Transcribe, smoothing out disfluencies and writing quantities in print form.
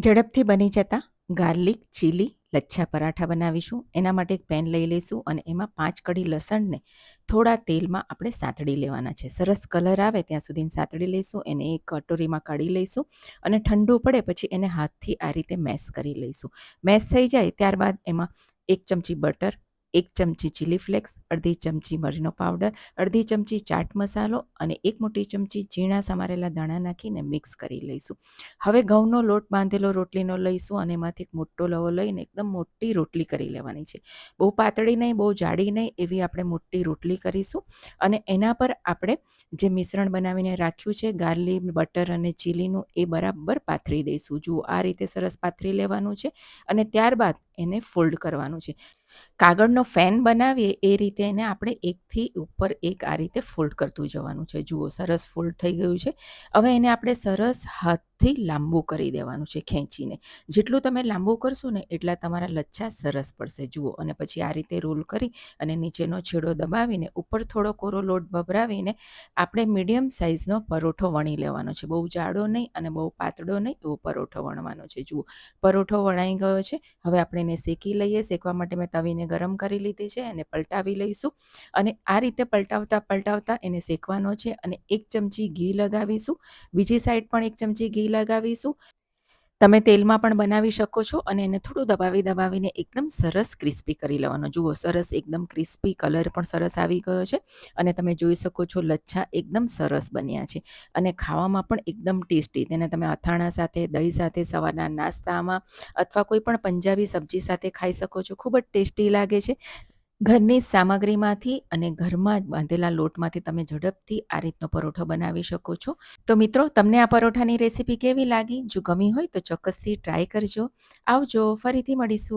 ઝડપથી બની જતા ગાર્લિક ચીલી લચ્છા પરાઠા બનાવીશું. એના માટે એક પેન લઈ લઈશું અને એમાં 5 કળી લસણને થોડા તેલમાં આપણે સાતળી લેવાના છે. સરસ કલર આવે ત્યાં સુધી સાતળી લઈશું. એને એક કટોરીમાં કાઢી લઈશું અને ઠંડુ પડે પછી એને હાથથી આ રીતે મેશ કરી લઈશું. મેશ થઈ જાય ત્યારબાદ એમાં 1 ચમચી બટર, 1 ચમચી ચીલી ફ્લેક્સ, અડધી ચમચી મરીનો પાવડર, અડધી ચમચી ચાટ મસાલો અને 1 મોટી ચમચી ઝીણા સમારેલા ધાણા નાખીને મિક્સ કરી લઈશું. હવે ઘઉંનો લોટ બાંધેલો રોટલીનો લઈશું અને એમાંથી એક મોટો લવો લઈને એકદમ મોટી રોટલી કરી લેવાની છે. બહુ પાતળી નહીં, બહુ જાડી નહીં, એવી આપણે મોટી રોટલી કરીશું અને એના પર આપણે જે મિશ્રણ બનાવીને રાખ્યું છે ગાર્લિક, બટર અને ચીલીનું, એ બરાબર પાથરી દઈશું. જુઓ, આ રીતે સરસ પાથરી લેવાનું છે અને ત્યારબાદ એને ફોલ્ડ કરવાનું છે. કાગળનો ફેન બનાવીએ એ રીતે એને આપણે એકથી ઉપર એક આ રીતે ફોલ્ડ કરતું જવાનું છે. જુઓ, સરસ ફોલ્ડ થઈ ગયું છે. હવે એને આપણે સરસ હાથથી લાંબુ કરી દેવાનું છે ખેંચીને. જેટલું તમે લાંબુ કરશો ને એટલા તમારા લચ્છા સરસ પડશે. જુઓ, અને પછી આ રીતે રોલ કરી અને નીચેનો છેડો દબાવીને ઉપર થોડો કોરો લોટ ભભરાવીને આપણે મીડિયમ સાઇઝનો પરોઠો વણી લેવાનો છે. બહુ જાડો નહીં અને બહુ પાતળો નહીં, એવો પરોઠો વણવાનો છે. જુઓ, પરોઠો વણાઈ ગયો છે. હવે આપણે એને શેકી લઈએ. શેકવા માટે મેં તવીને ગરમ કરી લીધી છે. એને પલટાવી લઈશું અને આ રીતે પલટાવતા એને શેકવાનો છે અને 1 ચમચી ઘી લગાવીશું. બીજી સાઈડ પણ 1 ચમચી ઘી લગાવીશું. તમે તેલમાં પણ બનાવી શકો છો અને એને થોડું દબાવીને એકદમ સરસ ક્રિસ્પી કરી લેવાનો. જુઓ, સરસ એકદમ ક્રિસ્પી, કલર પણ સરસ આવી ગયો છે અને તમે જોઈ શકો છો લચ્છા એકદમ સરસ બન્યા છે અને ખાવામાં પણ એકદમ ટેસ્ટી. તેને તમે અથાણા સાથે, દહીં સાથે, સવારના નાસ્તામાં અથવા કોઈ પણ પંજાબી સબ્જી સાથે ખાઈ શકો છો. ખૂબ જ ટેસ્ટી લાગે છે. ઘરની સામગ્રીમાંથી અને ઘરમાં જ બાંધેલા લોટમાંથી તમે ઝડપથી આ રીતનો પરોઠો બનાવી શકો છો. તો મિત્રો, તમને આ પરોઠાની રેસીપી કેવી લાગી? જો ગમી હોય તો ચોક્કસથી ટ્રાય કરજો. આવજો, ફરીથી મળીશું.